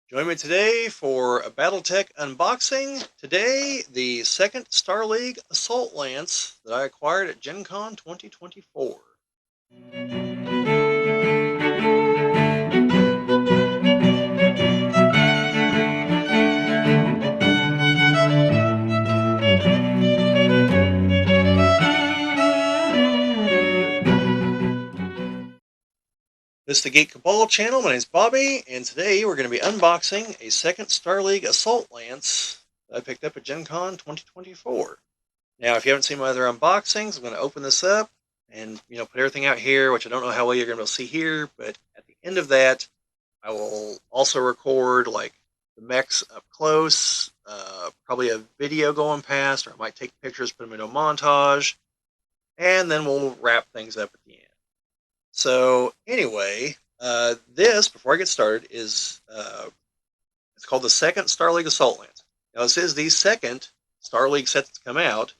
Join me today for a BattleTech unboxing. Today, the second Star League Assault Lance that I acquired at GenCon 2024. This is the Geek Cabal channel. My name is Bobby, and today we're going to be unboxing a second Star League Assault Lance that I picked up at GenCon 2024. Now, if you haven't seen my other unboxings, I'm going to open this up and put everything out here, which I don't know how well you're going to be able to see here, but at the end of that, I will also record like the mechs up close, probably a video going past, or I might take pictures, put them into a montage, and then we'll wrap things up at the end. So anyway, this, before I get started, is it's called the second Star League Assault Lance. Now this is the second Star League set that's come out,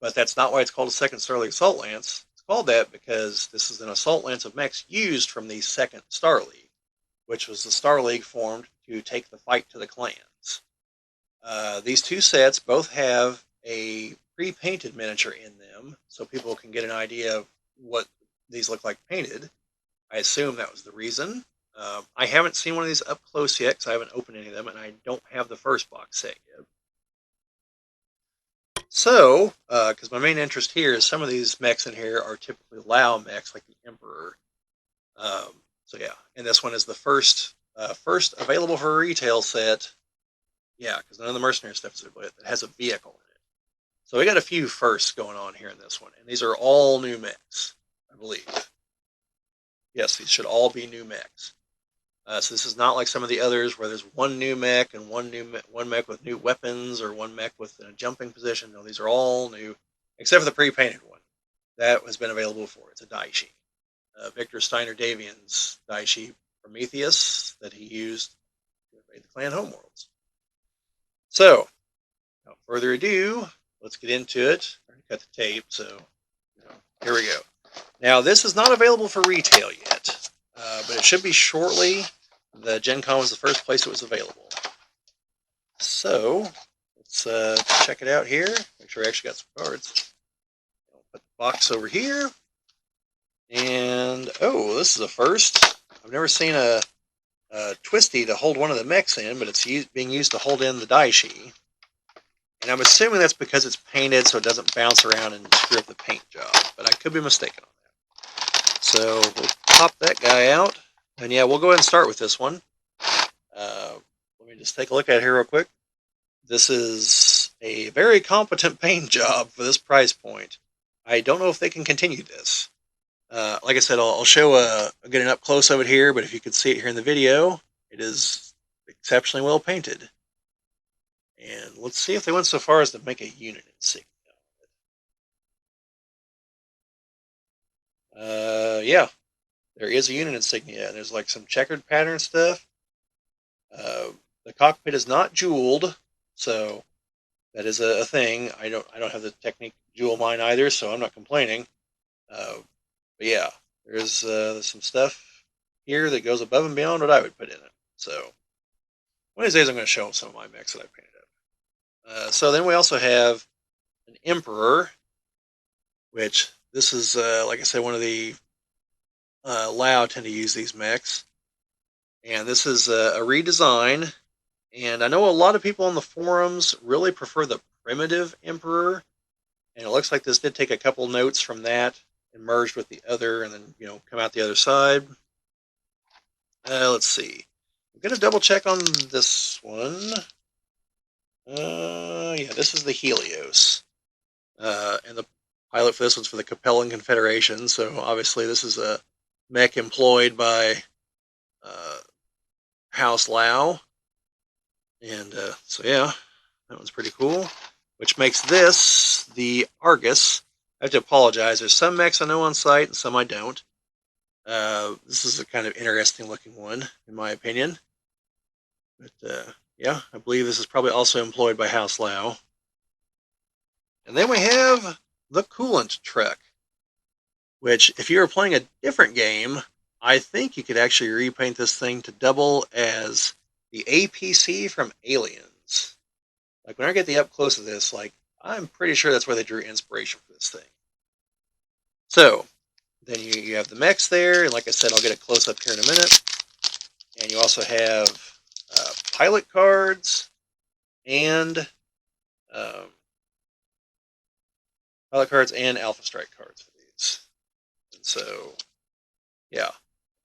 but that's not why it's called a second Star League Assault Lance. It's called that because this is an assault lance of mechs used from the second Star League, which was the Star League formed to take the fight to the clans. These two sets both have a pre-painted miniature in them, so people can get an idea of what these look like painted. I assume that was the reason. I haven't seen one of these up close yet because I haven't opened any of them, and I don't have the first box set yet. So, because my main interest here is some of these mechs in here are typically Lao mechs, like the Emperor. So yeah, and this one is the first available for a retail set. Yeah, because none of the mercenary stuff is available. It has a vehicle in it. So we got a few firsts going on here in this one, and these are all new mechs, I believe. Yes, these should all be new mechs. So this is not like some of the others where there's one new mech and one mech with new weapons or one mech with a jumping position. No, these are all new, except for the pre-painted one. That has been available before. It's a Daishi. Victor Steiner Davian's Daishi Prometheus that he used to invade the clan homeworlds. So, without further ado, let's get into it. I'm going to cut the tape, so here we go. Now, this is not available for retail yet, but it should be shortly. The GenCon was the first place it was available. So, let's check it out here. Make sure I actually got some cards. I'll put the box over here. And, oh, this is a first. I've never seen a twisty to hold one of the mechs in, but it's being used to hold in the Daishi. And I'm assuming that's because it's painted so it doesn't bounce around and screw up the paint job, but I could be mistaken on that. So we'll pop that guy out. And yeah, we'll go ahead and start with this one. Let me just take a look at it here real quick. This is a very competent paint job for this price point. I don't know if they can continue this. Like I said, I'll show I'll get an up close of it here, but if you could see it here in the video, it is exceptionally well painted. And let's see if they went so far as to make a unit insignia. Yeah, there is a unit insignia, and there's like some checkered pattern stuff. The cockpit is not jeweled, so that is a thing. I don't have the technique to jewel mine either, so I'm not complaining. But yeah, there's some stuff here that goes above and beyond what I would put in it. So one of these days I'm going to show them some of my mechs that I painted up. So then we also have an Emperor, which this is, like I said, one of the Lao tend to use these mechs. And this is a redesign. And I know a lot of people on the forums really prefer the primitive Emperor. And it looks like this did take a couple notes from that and merged with the other and then, come out the other side. Let's see. I'm going to double check on this one. Yeah, this is the Helios. And the pilot for this one's for the Capellan Confederation, so obviously this is a mech employed by House Lao. And so yeah, that one's pretty cool. Which makes this the Argus. I have to apologize. There's some mechs I know on site and some I don't. This is a kind of interesting looking one, in my opinion. But yeah, I believe this is probably also employed by House Lao. And then we have the Coolant Truck, which if you were playing a different game, I think you could actually repaint this thing to double as the APC from Aliens. Like when I get the up close of this, like I'm pretty sure that's where they drew inspiration for this thing. So then you have the mechs there, and like I said, I'll get a close up here in a minute. And you also have pilot cards and um, Alpha Strike cards for these. And so, yeah,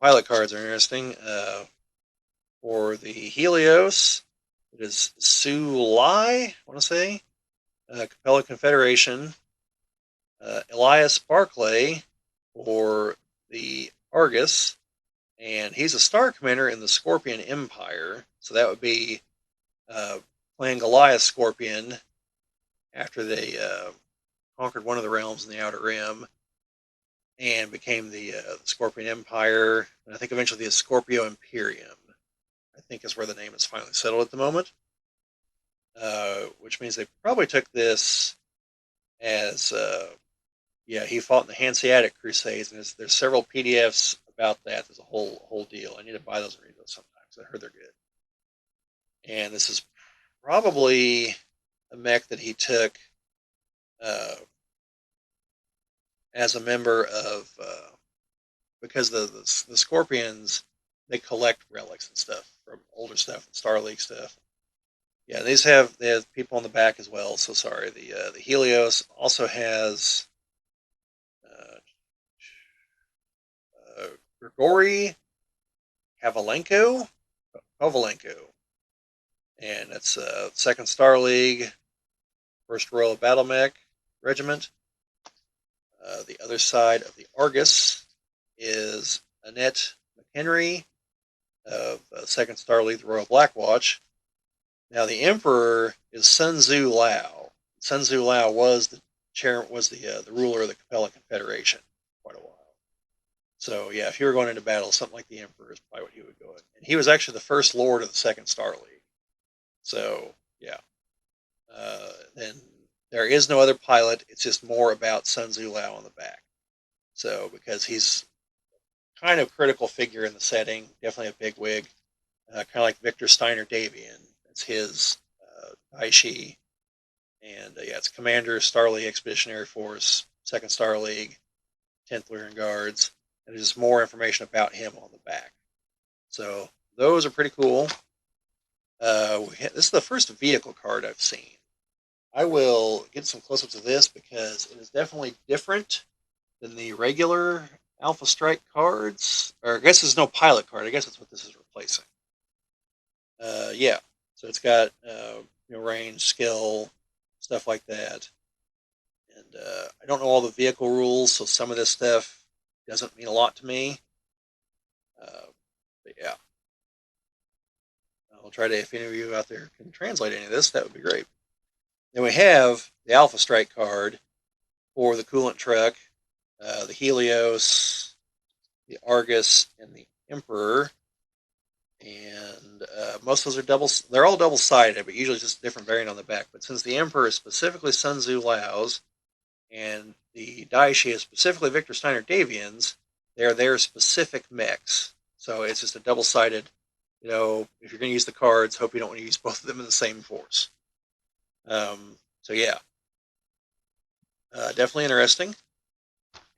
pilot cards are interesting. For the Helios, it is Sue Lai, I want to say, Capella Confederation, Elias Barclay for the Argus, and he's a Star Commander in the Scorpion Empire. So that would be playing Goliath Scorpion after they conquered one of the realms in the Outer Rim and became the Scorpion Empire, and I think eventually the Scorpio Imperium, I think is where the name is finally settled at the moment, which means they probably took this as, yeah, he fought in the Hanseatic Crusades, and there's several PDFs about that. There's a whole deal. I need to buy those and read those sometimes. I heard they're good. And this is probably a mech that he took uh, as a member of, because the Scorpions, they collect relics and stuff from older stuff and Star League stuff. Yeah, they have people on the back as well. So sorry, the Helios also has uh, Grigory Kovalenko, and it's Second Star League, First Royal Battle Mech Regiment. The other side of the Argus is Annette McHenry of Second Star League, the Royal Black Watch. Now the Emperor is Sun Tzu Lao. Sun Tzu Lao was the ruler of the Capella Confederation for quite a while. So yeah, if you were going into battle, something like the Emperor is probably what he would go in. And he was actually the first Lord of the Second Star League. So yeah, then there is no other pilot. It's just more about Sun Tzu Lao on the back. So because he's kind of critical figure in the setting, definitely a big wig, kind of like Victor Steiner Davian. It's his Daishi, and yeah, it's Commander Star League Expeditionary Force, Second Star League, 10th Lunar Guards, and there's just more information about him on the back. So those are pretty cool. This is the first vehicle card I've seen. I will get some close-ups of this because it is definitely different than the regular Alpha Strike cards. Or I guess there's no pilot card. I guess that's what this is replacing. Yeah, so it's got range, skill, stuff like that. And I don't know all the vehicle rules, so some of this stuff doesn't mean a lot to me. But yeah, I'll try to, if any of you out there can translate any of this, that would be great. Then we have the Alpha Strike card for the coolant truck, the Helios, the Argus, and the Emperor. And most of those are they're all double sided, but usually just a different variant on the back. But since the Emperor is specifically Sun Tzu Lao's and the Daishi is specifically Victor Steiner Davian's, they're their specific mechs. So it's just a double sided, if you're going to use the cards, hope you don't want to use both of them in the same force. So yeah, definitely interesting.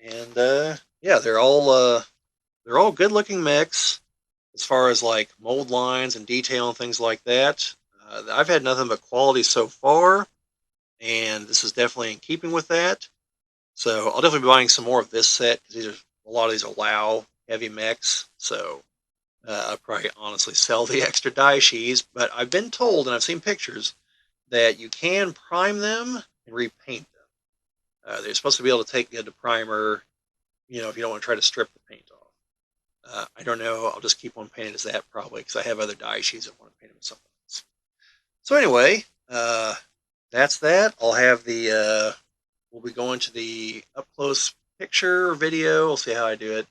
And yeah, they're all good looking mechs as far as like mold lines and detail and things like that. I've had nothing but quality so far, and this is definitely in keeping with that. So I'll definitely be buying some more of this set because a lot of these are Lao heavy mechs. So I'll probably honestly sell the extra Daishis, but I've been told and I've seen pictures that you can prime them and repaint them. They're supposed to be able to take the primer, if you don't want to try to strip the paint off. I don't know. I'll just keep one painted as that probably because I have other Daishis that want to paint them with something else. So anyway, that's that. I'll have we'll be going to the up close picture video. We'll see how I do it.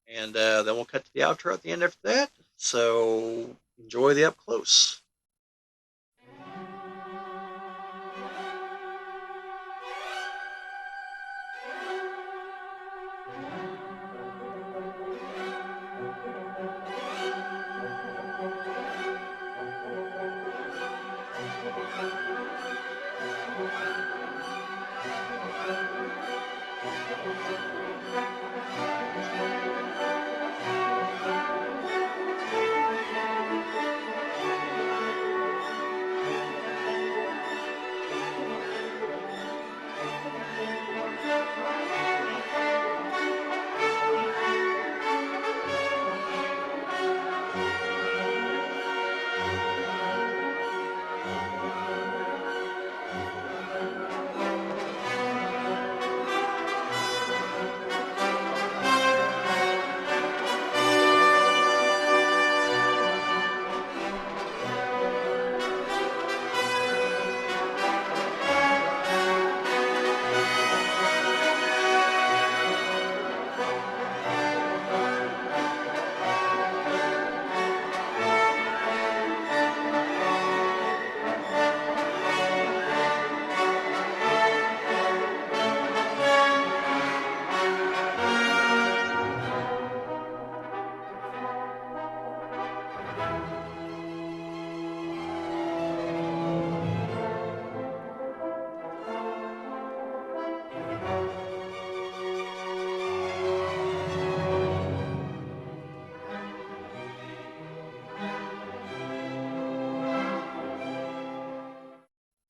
And then we'll cut to the outro at the end after that. So enjoy the up close.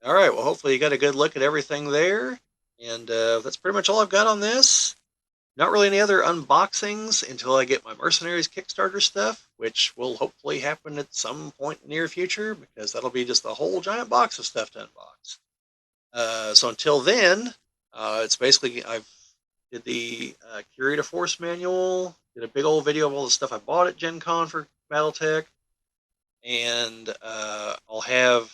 All right. Well, hopefully you got a good look at everything there. And that's pretty much all I've got on this. Not really any other unboxings until I get my Mercenaries Kickstarter stuff, which will hopefully happen at some point in the near future because that'll be just a whole giant box of stuff to unbox. So until then, it's basically I've did the Curator Force manual, did a big old video of all the stuff I bought at GenCon for BattleTech, and I've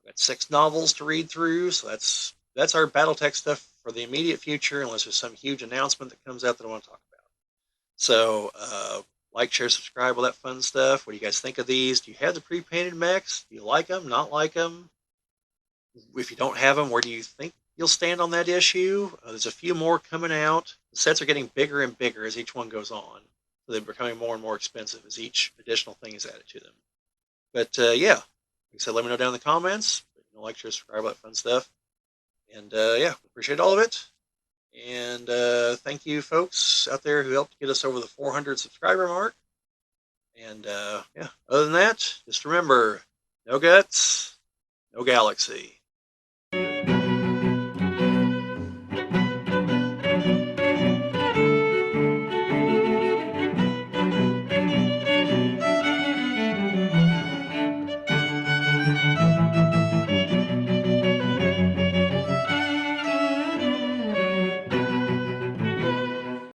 got 6 novels to read through. So that's our BattleTech stuff for the immediate future, unless there's some huge announcement that comes out that I want to talk about. So like, share, subscribe, all that fun stuff. What do you guys think of these? Do you have the pre-painted mechs? Do you like them? Not like them? If you don't have them, where do you think you'll stand on that issue? There's a few more coming out. The sets are getting bigger and bigger as each one goes on, so they're becoming more and more expensive as each additional thing is added to them. But yeah, like I said, let me know down in the comments. Like, share, subscribe, all that fun stuff. And yeah, appreciate all of it. And thank you, folks out there who helped get us over the 400 subscriber mark. And yeah, other than that, just remember, no guts, no galaxy.